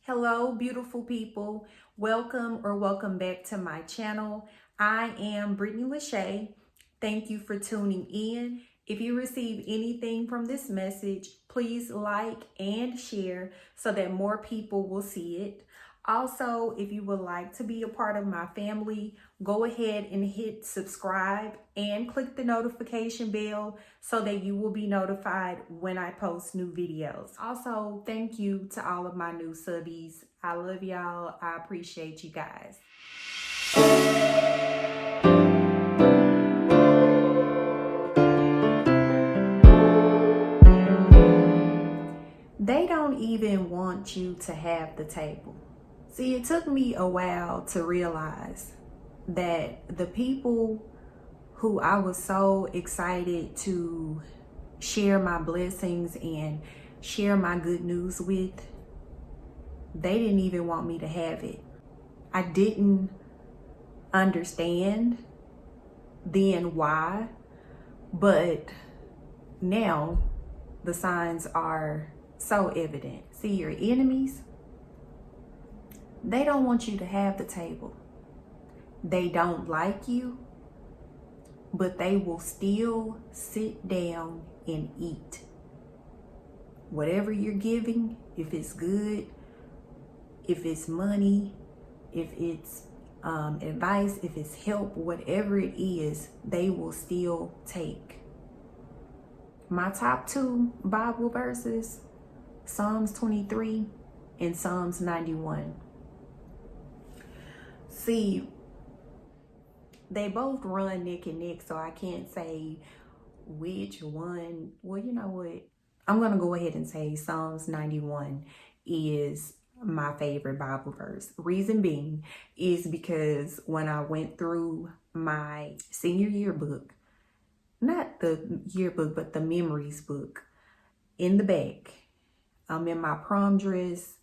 Hello, beautiful people. Welcome back to my channel. I am Brittany Lachey. Thank you for tuning in. If you receive anything from this message, please like and share so that more people will see it. Also, if you would like to be a part of my family, go ahead and hit subscribe and click the notification bell so that you will be notified when I post new videos. Also, thank you to all of my new subbies. I love y'all. I appreciate you guys. They don't even want you to have the table. See, it took me a while to realize that the people who I was so excited to share my blessings and share my good news with, they didn't even want me to have it. I didn't understand then why, but now the signs are so evident. See, your enemies, they don't want you to have the table. They don't like you, but they will still sit down and eat. Whatever you're giving, if it's good, if it's money, if it's advice, if it's help, whatever it is, they will still take. My top two Bible verses, Psalms 23 and Psalms 91. See, they both run neck and neck, so I can't say which one. Well, you know what? I'm going to go ahead and say Psalms 91 is my favorite Bible verse. Reason being is because when I went through my senior yearbook, not the yearbook, but the memories book, in the back, I'm in my prom dress,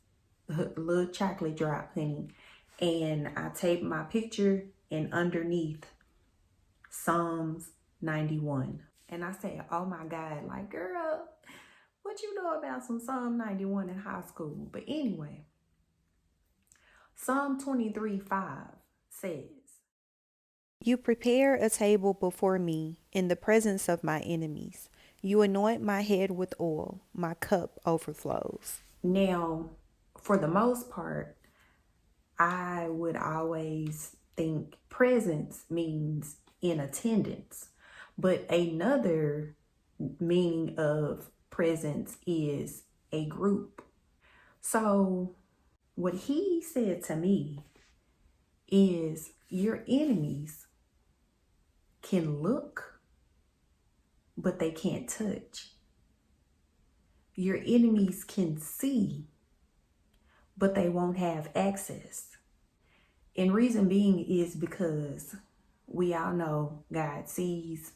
little chocolate drop, honey, and I taped my picture and underneath Psalms 91. And I said, oh my God, like, girl, what you know about some Psalm 91 in high school? But anyway, Psalm 23:5 says, You prepare a table before me in the presence of my enemies. You anoint my head with oil. My cup overflows. now, for the most part, I would always think presence means in attendance. But another meaning of presence is a group. So what he said to me is your enemies can look, but they can't touch. Your enemies can see, but they won't have access. And reason being is because we all know God sees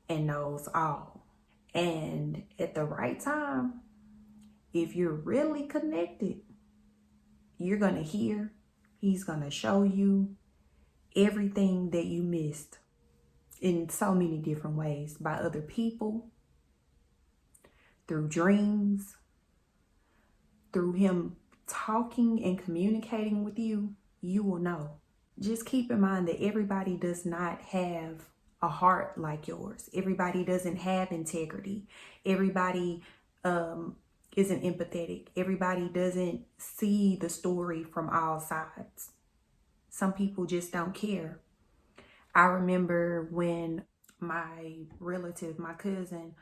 and knows all. And at the right time, if you're really connected, you're going to hear, he's going to show you everything that you missed in so many different ways, by other people, through dreams, through him talking and communicating with you. You will know. Just keep in mind that everybody does not have a heart like yours. Everybody doesn't have integrity. Everybody isn't empathetic. Everybody doesn't see the story from all sides. Some people just don't care. I remember when my relative, my cousin,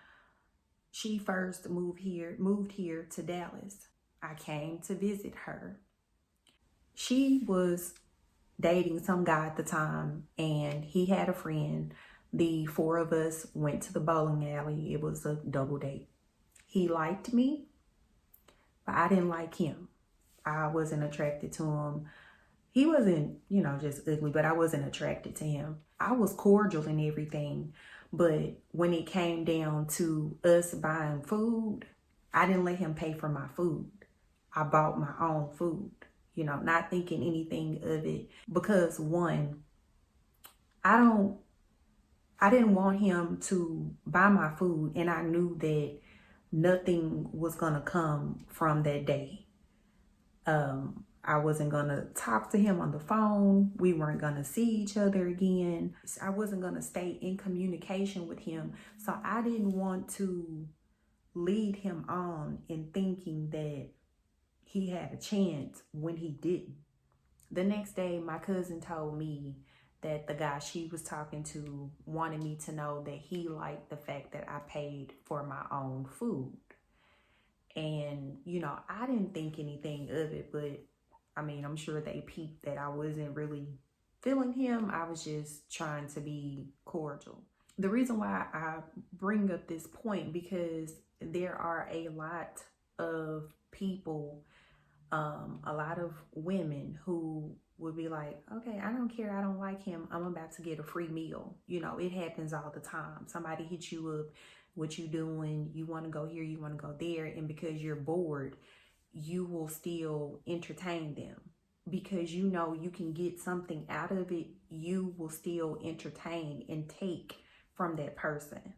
she first moved here to Dallas. I came to visit her. She was dating some guy at the time, and he had a friend. The four of us went to the bowling alley. It was a double date. He liked me, but I didn't like him. I wasn't attracted to him. He wasn't, just ugly, but I wasn't attracted to him. I was cordial and everything, but when it came down to us buying food, I didn't let him pay for my food. I bought my own food, not thinking anything of it, because one, I didn't want him to buy my food, and I knew that nothing was gonna come from that day. I wasn't gonna talk to him on the phone. We weren't gonna see each other again. I wasn't gonna stay in communication with him. So I didn't want to lead him on in thinking that he had a chance when he didn't. The next day, my cousin told me that the guy she was talking to wanted me to know that he liked the fact that I paid for my own food. And, I didn't think anything of it, but I mean, I'm sure they peeped that I wasn't really feeling him. I was just trying to be cordial. The reason why I bring up this point, because there are a lot of people, a lot of women who would be like, okay, I don't care, I don't like him, I'm about to get a free meal. It happens all the time. Somebody hits you up, what you doing, you want to go here, you want to go there, and because you're bored, you will still entertain them. Because you can get something out of it, you will still entertain and take from that person.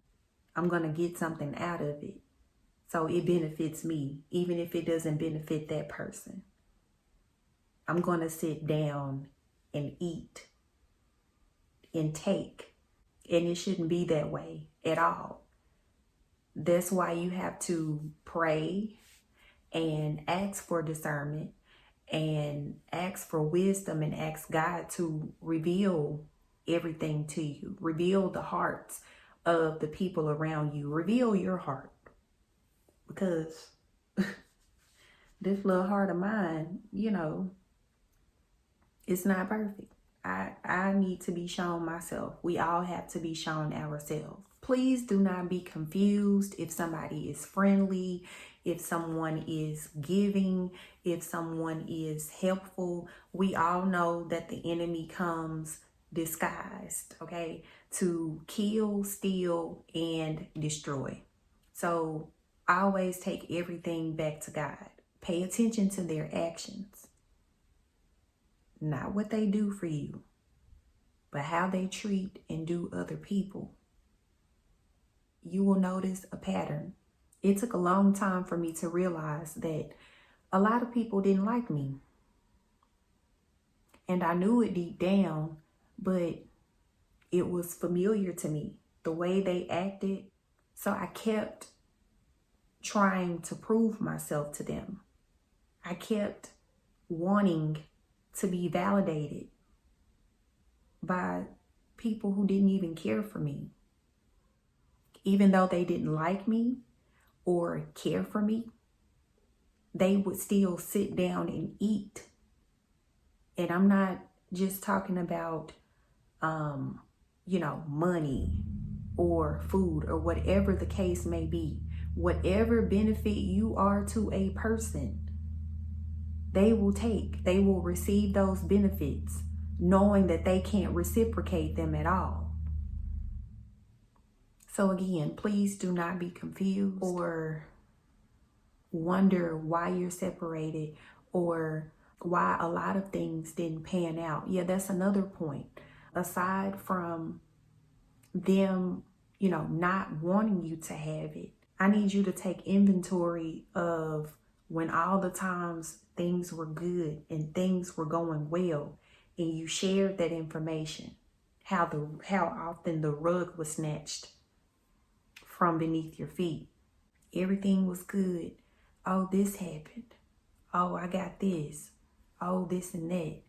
I'm going to get something out of it, so it benefits me, even if it doesn't benefit that person. I'm going to sit down and eat and take. And it shouldn't be that way at all. That's why you have to pray and ask for discernment and ask for wisdom and ask God to reveal everything to you. Reveal the hearts of the people around you. Reveal your heart. Because this little heart of mine, it's not perfect. I need to be shown myself. We all have to be shown ourselves. Please do not be confused if somebody is friendly, if someone is giving, if someone is helpful. We all know that the enemy comes disguised, okay, to kill, steal, and destroy. So always take everything back to God. Pay attention to their actions. Not what they do for you, but how they treat and do other people. You will notice a pattern. It took a long time for me to realize that a lot of people didn't like me. And I knew it deep down, but it was familiar to me, the way they acted. So I kept trying to prove myself to them. I kept wanting to be validated by people who didn't even care for me. Even though they didn't like me or care for me, they would still sit down and eat. And I'm not just talking about, money or food or whatever the case may be. Whatever benefit you are to a person, they will receive those benefits, knowing that they can't reciprocate them at all. So again, please do not be confused or wonder why you're separated or why a lot of things didn't pan out. Yeah, that's another point. Aside from them, not wanting you to have it, I need you to take inventory of when all the times things were good and things were going well and you shared that information, how often the rug was snatched from beneath your feet. Everything was good. Oh, this happened. Oh, I got this. Oh, this and that.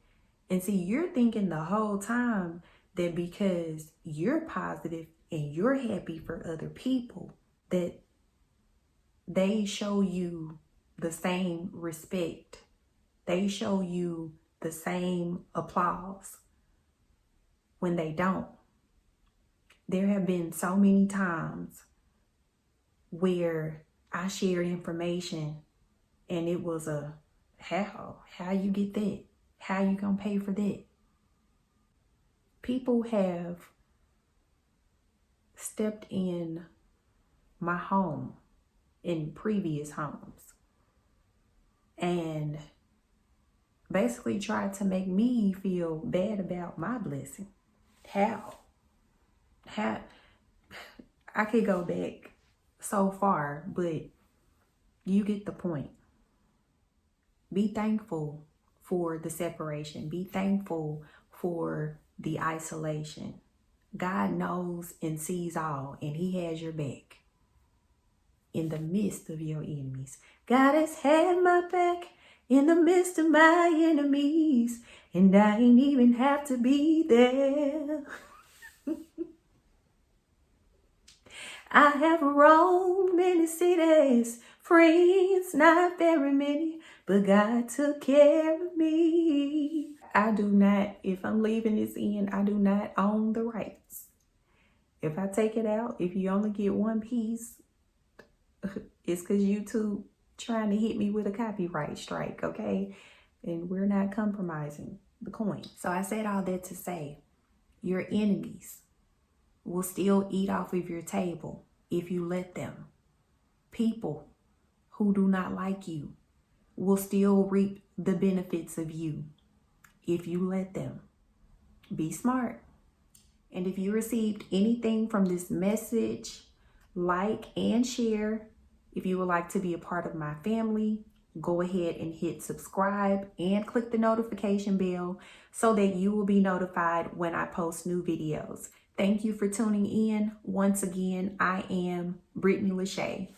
And see, you're thinking the whole time that because you're positive and you're happy for other people, that they show you the same respect. They show you the same applause when they don't. There have been so many times where I shared information and it was how you get that? How you gonna pay for that? People have stepped in my home, in previous homes, and basically tried to make me feel bad about my blessing. How? I could go back so far, but you get the point. Be thankful for the separation. Be thankful for the isolation. God knows and sees all, and He has your back in the midst of your enemies. God has had my back in the midst of my enemies, and I ain't even have to be there. I have roamed many cities, friends not very many, but God took care of me. I do not, if I'm leaving this in, I do not own the rights. If I take it out, if you only get one piece, it's because YouTube trying to hit me with a copyright strike, okay? And we're not compromising the coin. So I said all that to say, your enemies will still eat off of your table if you let them. People who do not like you will still reap the benefits of you if you let them. Be smart. And if you received anything from this message, like and share. If you would like to be a part of my family, go ahead and hit subscribe and click the notification bell so that you will be notified when I post new videos. Thank you for tuning in. Once again, I am Brittany Lachey.